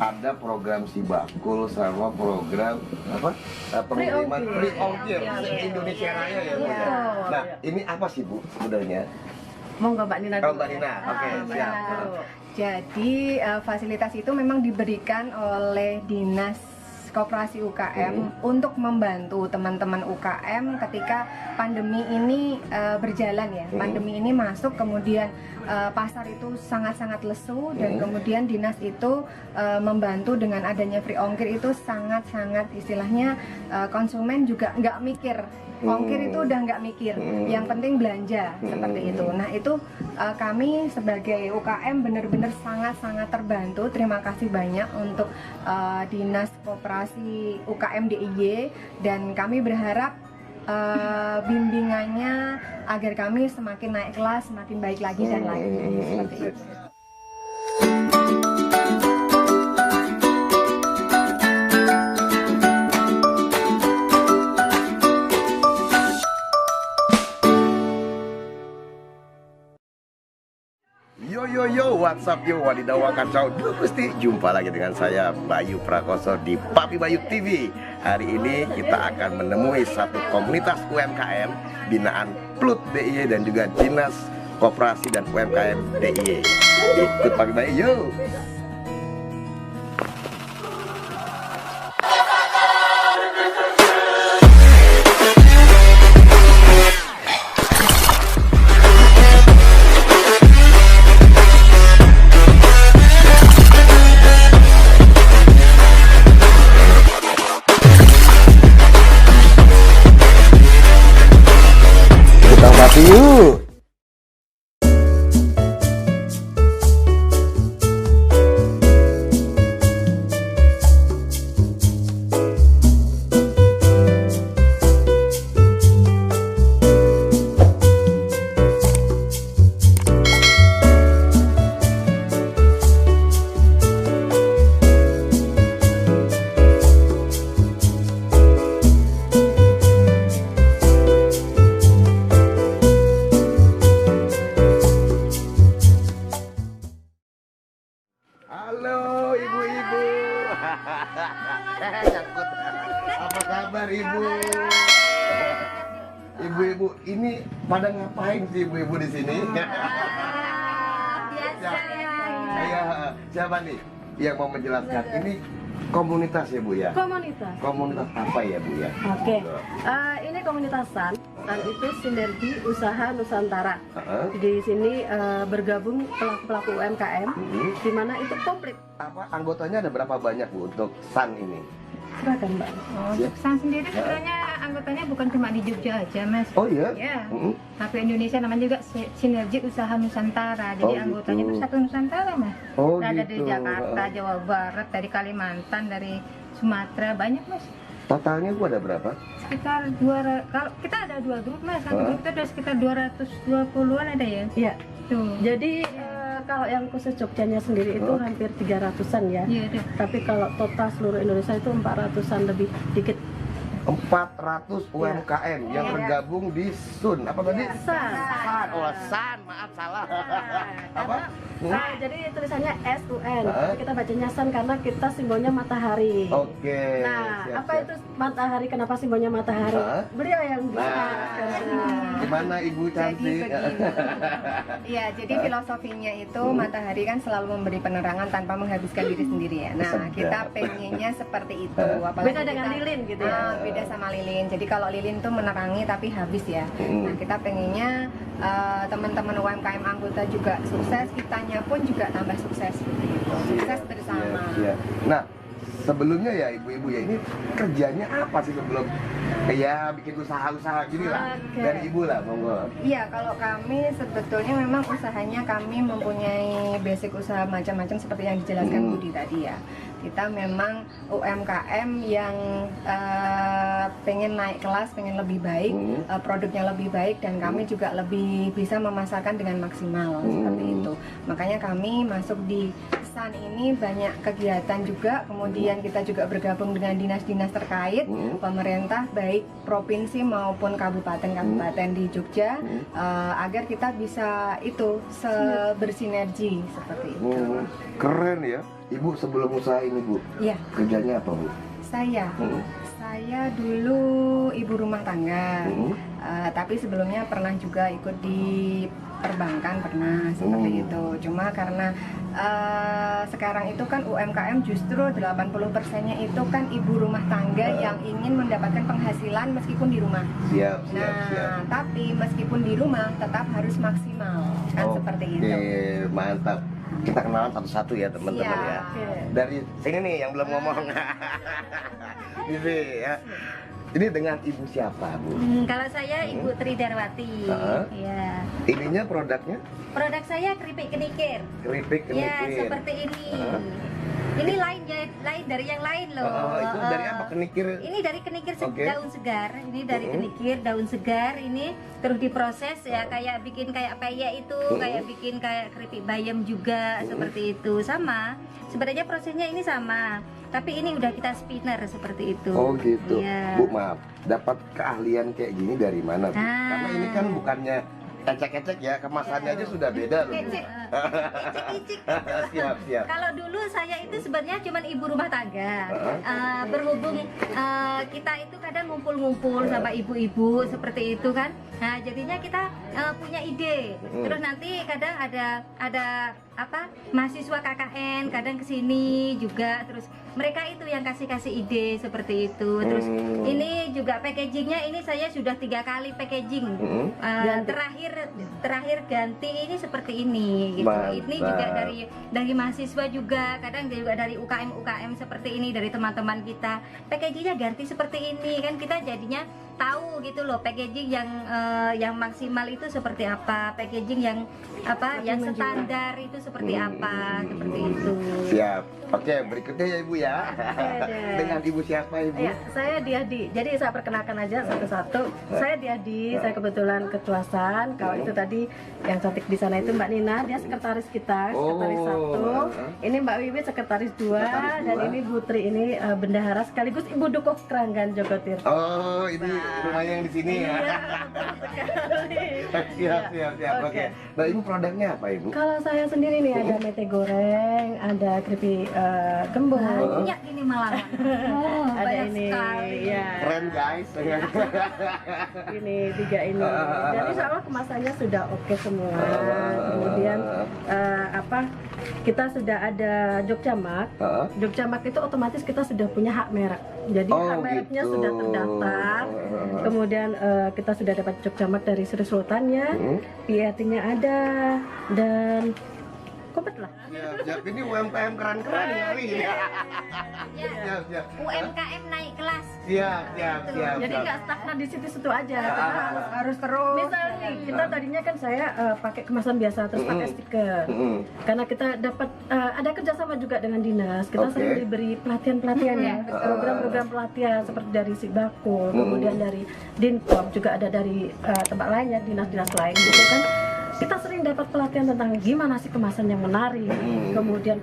ada program Sibakul sama program apa? Pengiriman free ongkir Indonesia Raya ya Bu ya. Nah, ini apa sih Bu sebenarnya? Monggo Mbak Nina. Oh, Mbak Nina. Oke, siap. Jadi fasilitas itu memang diberikan oleh Dinas Koperasi UKM untuk membantu teman-teman UKM ketika pandemi ini berjalan ya. Pandemi ini masuk, kemudian pasar itu sangat-sangat lesu dan kemudian dinas itu membantu dengan adanya free ongkir itu sangat-sangat istilahnya konsumen juga nggak mikir. Ongkir itu udah nggak mikir, yang penting belanja seperti itu. Nah itu kami sebagai UKM benar-benar sangat-sangat terbantu. Terima kasih banyak untuk Dinas Koperasi UKM DIY, dan kami berharap bimbingannya agar kami semakin naik kelas, semakin baik lagi dan lagi seperti itu. Yo, what's up yo, wadidaw kacau. Duh Gusti, jumpa lagi dengan saya Bayu Prakoso di Papi Bayu TV. Hari ini kita akan menemui satu komunitas UMKM binaan PLUT DIY dan juga Dinas Koperasi dan UMKM DIY. Ikut Papi Bayu yo. Yuk. Halo ibu-ibu. Nyangkut. Apa kabar ibu? Ibu-ibu ini pada ngapain sih ibu-ibu di sini? Biasa Ya, siapa nih yang mau menjelaskan? Ini komunitas ya Bu ya? Komunitas. Komunitas apa ya Bu ya? Oke. Ini komunitas SAN. SAN itu Sinergi Usaha Nusantara. Di sini bergabung pelaku-pelaku UMKM, di mana itu komplit. Apa anggotanya ada berapa banyak Bu untuk SAN ini? Silakan Mbak. Untuk SAN sendiri sebenarnya anggotanya bukan cuma di Jogja aja Mas. Oh iya? Ya. Satu Indonesia, namanya juga Sinergi Usaha Nusantara. Jadi anggotanya itu satu Nusantara Mas. Oh Ada gitu. dari Jakarta, Jawa Barat, dari Kalimantan, dari Sumatera, banyak Mas. Totalnya Bu ada berapa? Sekitar 200. Kalau kita ada 2 grup Mas, satu grup itu ada sekitar 220-an ada ya. Iya. Tuh. Jadi kalau yang khusus Jogjanya sendiri itu hampir 300-an ya. Iya, ada. Tapi kalau total seluruh Indonesia itu 400-an lebih dikit. 400 UMKM yang tergabung di SUN. Apa tadi? SAN. SAN. Oh, SAN. Maaf salah. Apa? Jadi tulisannya SUN. Tapi kita bacanya SAN karena kita simbolnya matahari. Oke. Nah, siap, apa siap. itu matahari? Kenapa simbolnya matahari? Beliau yang bisa. Gimana Ibu cantik? Iya, jadi filosofinya itu matahari kan selalu memberi penerangan tanpa menghabiskan diri sendiri ya. Nah, Sedap. kita pengennya seperti itu. Apalagi Beda dengan lilin gitu ya. Beda sama lilin. Jadi kalau lilin tuh menerangi tapi habis ya. Nah, kita pengennya teman-teman UMKM anggota juga sukses, kitanya pun juga tambah sukses seperti itu. Sukses bersama. Iya. Nah, sebelumnya ya ibu-ibu ya, ini kerjanya apa sih sebelum ya bikin usaha-usaha gini lah? Dari ibu lah, monggo. Iya, kalau kami sebetulnya memang usahanya kami mempunyai basic usaha macam-macam seperti yang dijelaskan Budi tadi ya. Kita memang UMKM yang pengen naik kelas, pengen lebih baik, produknya lebih baik, dan kami juga lebih bisa memasarkan dengan maksimal seperti itu. Makanya kami masuk di SAN ini banyak kegiatan juga, kemudian kita juga bergabung dengan dinas-dinas terkait, pemerintah baik provinsi maupun kabupaten-kabupaten di Jogja, agar kita bisa itu bersinergi seperti itu. Keren ya. Ibu sebelum usaha ini Bu, Iya. kerjanya apa Bu? Saya dulu ibu rumah tangga, tapi sebelumnya pernah juga ikut di perbankan, pernah seperti itu. Cuma karena sekarang itu kan UMKM justru 80%-nya itu kan ibu rumah tangga yang ingin mendapatkan penghasilan meskipun di rumah. Siap. Tapi meskipun di rumah tetap harus maksimal, kan seperti itu. Mantap. Kita kenalan satu-satu ya teman-teman ya. Dari sini nih yang belum ngomong. Ini ya. Ini dengan ibu siapa Bu? Kalau saya Ibu Tri Darwati. Ya. Ininya produknya? Produk saya keripik kenikir. Keripik kenikir. Ya, seperti ini. Ini lain dari yang lain loh. Itu dari apa kenikir? Ini dari kenikir daun segar. Ini dari kenikir daun segar. Ini terus diproses ya kayak bikin kayak peyek itu, kayak bikin kayak keripik bayam juga seperti itu. Sama. Sebenarnya prosesnya ini sama. Tapi ini udah kita spinner seperti itu. Oh gitu. Ya. Bu maaf, dapat keahlian kayak gini dari mana Bu? Karena ini kan bukannya ecek-ecek ya, kemasannya aja sudah beda loh Bu. Icik-icik. Siap. Kalau dulu saya itu sebenarnya cuma ibu rumah tangga. Berhubung kita itu kadang ngumpul-ngumpul sama ibu-ibu seperti itu kan. Nah, jadinya kita punya ide. Terus nanti kadang ada mahasiswa KKN kadang kesini juga, terus mereka itu yang kasih ide seperti itu. Terus ini juga packagingnya ini saya sudah 3 kali packaging. Terakhir ganti ini seperti ini gitu. Ini juga dari mahasiswa juga, kadang juga dari UKM seperti ini, dari teman-teman kita. Packagingnya ganti seperti ini kan, kita jadinya tahu gitu loh packaging yang maksimal itu seperti apa, packaging yang yang standar itu seperti apa, seperti itu. Siap. Oke, berikutnya ya Ibu ya. Dengan Ibu siapa Ibu? Ya, saya Diadi. Jadi saya perkenalkan aja satu-satu. Saya Diadi, saya kebetulan ketuasan. Kalau itu tadi yang cantik di sana itu Mbak Nina, dia sekretaris kita, sekretaris 1. Ini Mbak Wiwi sekretaris 2, dan ini Bu Tri ini bendahara sekaligus Ibu Dukuh Keranggan Jogotir. Oh, ini rumahnya yang di sini ya. Siap. Oke. Nah, Ibu produknya apa Ibu? Kalau saya sendiri nih ada mete goreng, ada keripik gembung, Banyak ini malah. ada Banyak ini sekali. ya. Keren guys. Ini 3 ini. Dan insya Allah kemasannya sudah oke semua. Kemudian kita sudah ada Jogjamak. Jogjamak itu otomatis kita sudah punya hak merek. Jadi hak mereknya sudah terdaftar. Kemudian kita sudah dapat Jogjamak dari Sri Sultannya, PIT-nya ada, dan kompet lah. Siap. Ini UMKM keren-keren kali ini. Siap. UMKM naik kelas. Siap. Jadi nggak stagnan di situ-situ aja. Kita Harus terus. misalnya kita tadinya kan saya pakai kemasan biasa terus pakai stiker. Karena kita dapat ada kerjasama juga dengan dinas. Kita sering diberi pelatihan-pelatihan ya, program-program pelatihan seperti dari Sibakul, kemudian dari Dinkom, juga ada dari tempat lainnya, dinas-dinas lain gitu kan. Kita sering dapat pelatihan tentang gimana sih kemasan yang menarik. Kemudian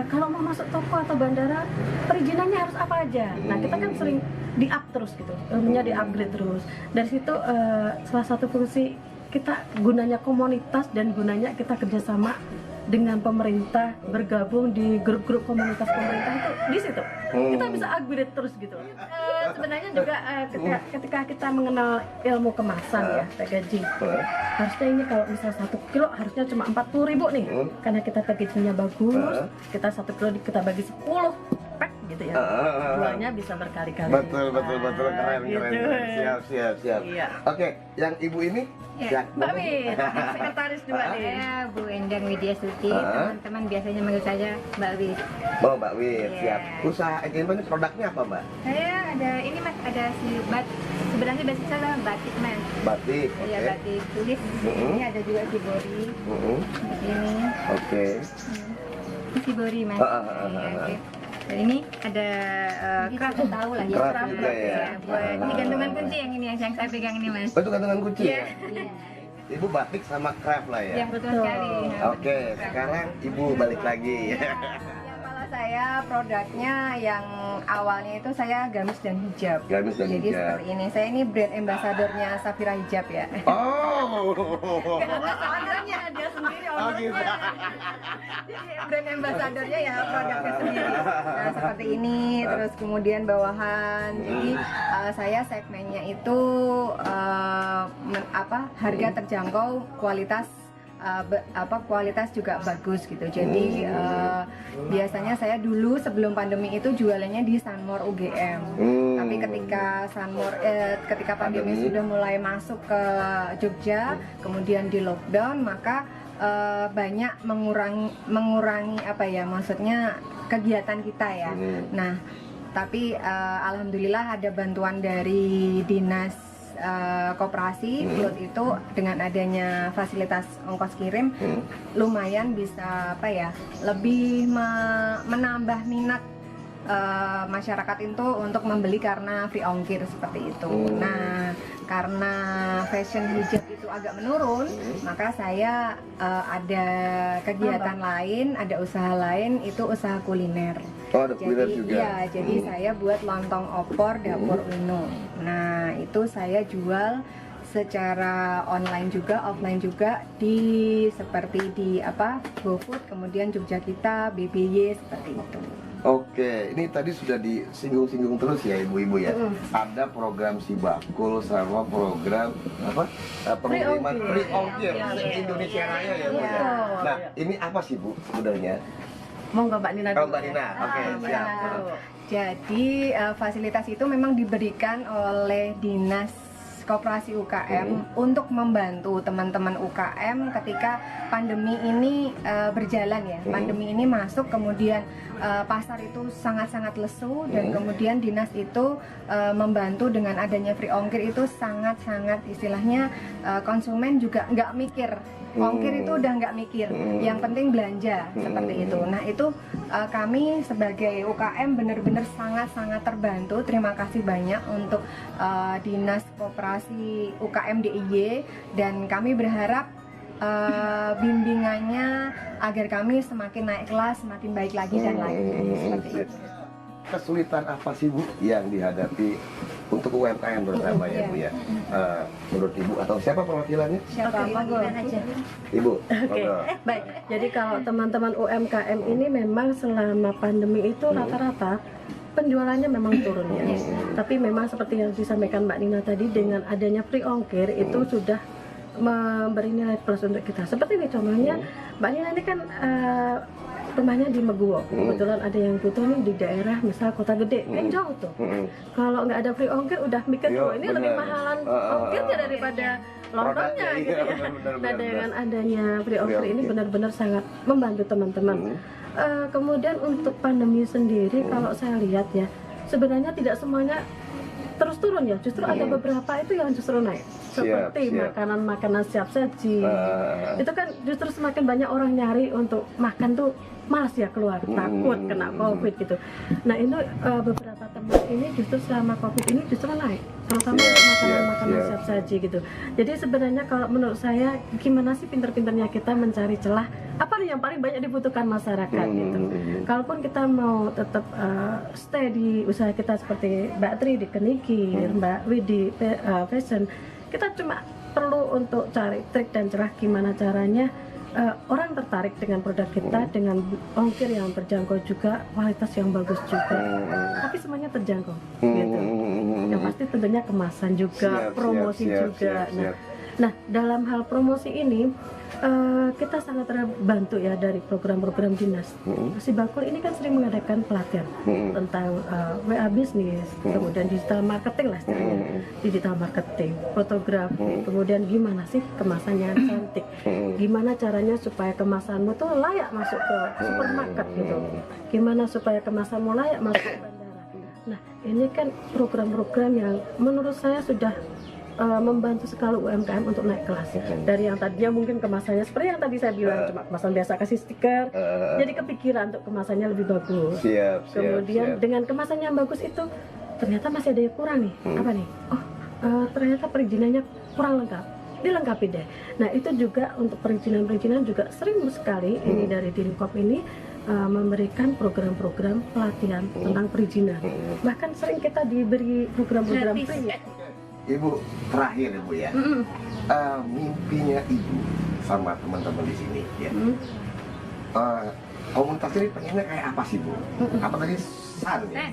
kalau mau masuk toko atau bandara, perizinannya harus apa aja. Nah, kita kan sering di-up terus gitu, ilmunya di-upgrade terus. Dari situ salah satu fungsi kita gunanya komunitas dan gunanya kita kerjasama dengan pemerintah, bergabung di grup-grup komunitas pemerintah itu di situ. Kita bisa upgrade terus gitu. Sebenarnya juga ketika kita mengenal ilmu kemasan ya, packaging. Harusnya ini kalau misal 1 kilo harusnya cuma 40.000 nih. Karena kita packagingnya bagus, kita 1 kilo kita bagi 10 pack gitu ya. Jualnya bisa berkali-kali. Betul keren. Gitu. Siap. Iya. Oke, yang Ibu ini Mbak Win, sekretaris 2 nih. Saya Bu Endang Widya Suci, teman-teman biasanya manggil saya Mbak Wid. Oh, Mbak Wid, Iya. siap. Usaha ini produknya apa Mbak? Saya ada ini Mas, ada sebenarnya basic saya batik Mas. Batik, Iya, oke. batik tulis. Ini ada juga kibori. Ini Oke. kibori Mas. Oke. Dan ini ada craft, tahu lah ya. Craft juga ya. Buat ini gantungan kunci yang ini yang saya pegang ini Mas. Oh, itu gantungan kunci ya? Iya. Ibu batik sama craft lah ya? Yang betul sekali. Oke, sekarang Ibu balik lagi. Yang malah saya produknya yang awalnya itu saya gamis dan hijab. Gamis dan Jadi hijab. seperti ini. Saya ini brand ambassadornya Safira Hijab ya. Oh. Ambassadornya dia sendiri Oh gitu. Jadi brand ambassadornya ya produknya sendiri. Nah seperti ini, terus kemudian bawahan. Jadi saya segmennya itu harga terjangkau, kualitas kualitas juga bagus gitu. Jadi biasanya saya dulu sebelum pandemi itu jualannya di Sunmore UGM. Tapi ketika pandemi sudah mulai masuk ke Jogja, kemudian di lockdown, maka banyak mengurangi maksudnya kegiatan kita ya. Nah, tapi alhamdulillah ada bantuan dari dinas koperasi Flut itu dengan adanya fasilitas ongkos kirim lumayan bisa lebih menambah minat masyarakat itu untuk membeli karena free ongkir seperti itu. Nah, karena fashion hijab itu agak menurun, maka saya ada kegiatan lain, ada usaha lain, itu usaha kuliner. Oh, ada kuliner juga. Iya, jadi saya buat lontong opor dapur Uno. Nah, itu saya jual secara online juga, offline juga seperti di GoFood, kemudian Jogja Kita, BBY seperti itu. Oke, ini tadi sudah disinggung-singgung terus ya ibu-ibu ya. Ada program Sibakul sama program pengiriman free ongkir Indonesia Raya ya Bu ya. Nah, ini apa sih Bu sebenarnya? Monggo Mbak Nina. Oh, Mbak Nina. Oke, siap. Jadi fasilitas itu memang diberikan oleh Dinas Koperasi UKM untuk membantu teman-teman UKM ketika pandemi ini berjalan ya. Pandemi ini masuk, kemudian pasar itu sangat-sangat lesu, dan kemudian dinas itu membantu dengan adanya free ongkir itu sangat-sangat istilahnya konsumen juga nggak mikir. Ongkir itu udah nggak mikir, yang penting belanja seperti itu. Nah itu kami sebagai UKM benar-benar sangat-sangat terbantu. Terima kasih banyak untuk Dinas Koperasi UKM DIY, dan kami berharap bimbingannya agar kami semakin naik kelas, semakin baik lagi dan lagi seperti itu. Kesulitan apa sih Bu yang dihadapi untuk UMKM terutama ya Bu ya? Menurut Ibu atau siapa perwakilannya? Siapa? Ibu. Oke, baik. Jadi kalau teman-teman UMKM ini memang selama pandemi itu rata-rata penjualannya memang turun ya. Tapi memang seperti yang disampaikan Mbak Nina tadi, dengan adanya free ongkir itu sudah memberi nilai plus untuk kita. Seperti ini contohnya, Mbak Nina ini kan rumahnya di Meguwo. Kebetulan ada yang butuh nih di daerah misal Kota Gede, kan jauh tuh. Kalau nggak ada free ongkir udah mikir tuh ini lebih mahalan ongkirnya daripada lontongnya gitu ya. Nah dengan adanya free ongkir ini benar-benar sangat membantu teman-teman. Kemudian untuk pandemi sendiri kalau saya lihat ya, sebenarnya tidak semuanya terus turun ya, justru ada beberapa itu yang justru naik, seperti makanan-makanan siap saji. Itu kan justru semakin banyak orang nyari untuk makan tuh, malas ya keluar, takut kena COVID gitu. Nah ini beberapa teman ini justru selama COVID ini justru naik, terutama makanan-makanan siap saji gitu. Jadi sebenarnya kalau menurut saya, gimana sih pinter-pinternya kita mencari celah apa nih yang paling banyak dibutuhkan masyarakat gitu. Kalaupun kita mau tetap stay di usaha kita seperti Mbak Tri di Kenikir, Mbak Widi fashion, kita cuma perlu untuk cari trik dan celah gimana caranya orang tertarik dengan produk kita dengan ongkir yang terjangkau juga, kualitas yang bagus juga, tapi semuanya terjangkau gitu. Yang pasti tentunya kemasan juga, promosi juga. Nah dalam hal promosi ini kita sangat terbantu ya dari program-program dinas. Sibakul ini kan sering mengadakan pelatihan tentang WA bisnis, kemudian digital marketing lah istilahnya, digital marketing, fotografi, kemudian gimana sih kemasannya cantik, gimana caranya supaya kemasanmu tuh layak masuk ke supermarket gitu, gimana supaya kemasanmu layak masuk ke bandara. Nah ini kan program-program yang menurut saya sudah membantu sekali UMKM untuk naik kelas. Dari yang tadinya mungkin kemasannya seperti yang tadi saya bilang cuma kemasan biasa kasih stiker, jadi kepikiran untuk kemasannya lebih bagus. Kemudian dengan kemasan yang bagus itu ternyata masih ada yang kurang nih. Apa nih? Ternyata perizinannya kurang lengkap, dilengkapi deh. Nah itu juga untuk perizinan juga sering sekali ini dari Dinkop ini memberikan program-program pelatihan tentang perizinan. Bahkan sering kita diberi program-program Gratis. free. Ibu, terakhir Ibu ya. Mimpinya Ibu sama teman-teman di sini ya. Komunitas ini pengennya kayak apa sih Bu? Apa tadi SAN ya?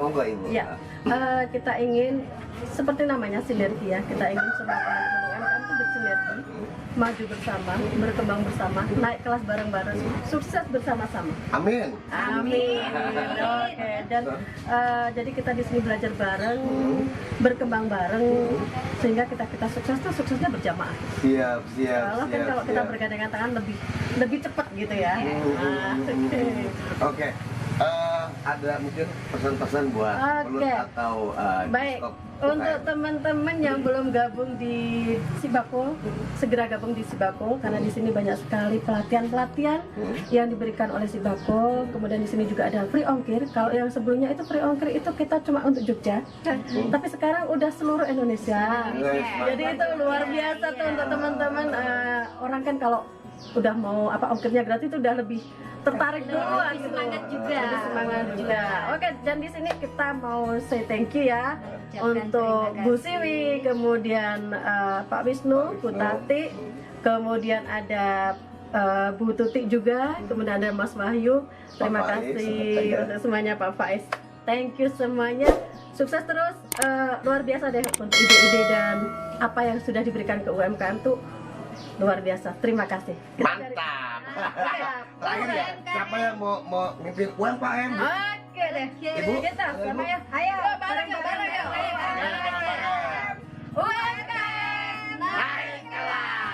Monggo Ibu. Ya, kita ingin seperti namanya sinergi ya. Kita ingin semua teman-teman UMKM itu bersinergi, maju bersama, berkembang bersama, naik kelas bareng-bareng, sukses bersama-sama. Amin. Amin. Oke, dan jadi kita di sini belajar bareng, berkembang bareng, sehingga kita sukses tuh suksesnya berjamaah. Siap. Kalau kan kalau kita bergandengan tangan lebih cepat gitu ya. Oke. Ada mungkin pesan-pesan buat Oke. Pelut atau Baik, Diskop untuk UKM? teman-teman yang belum gabung di Sibako, segera gabung di Sibako karena di sini banyak sekali pelatihan-pelatihan yang diberikan oleh Sibako. Kemudian di sini juga ada free ongkir. Kalau yang sebelumnya itu free ongkir itu kita cuma untuk Jogja, tapi sekarang udah seluruh Indonesia. Jadi itu luar biasa tuh untuk teman-teman. Orang kan kalau udah mau ongkirnya gratis itu udah lebih tertarik duluan gitu. Semangat juga. Lebih semangat juga. Oke, dan di sini kita mau say thank you ya Ucapkan untuk terima Bu kasih. Siwi, kemudian Pak Wisnu, Bu Tati, kemudian ada Bu Tuti juga, kemudian ada Mas Wahyu. Terima Pak Faiz, kasih untuk semuanya Pak Faiz. Thank you semuanya. Sukses terus, luar biasa deh untuk ide-ide dan apa yang sudah diberikan ke UMKM tuh luar biasa. Terima kasih. Mantap. Terakhir ya, siapa yang mau mimpin UMKM? Oke deh, Ibu? kita sama ya. Ayo, bareng yuk. UMKM. UMKM naik kelas.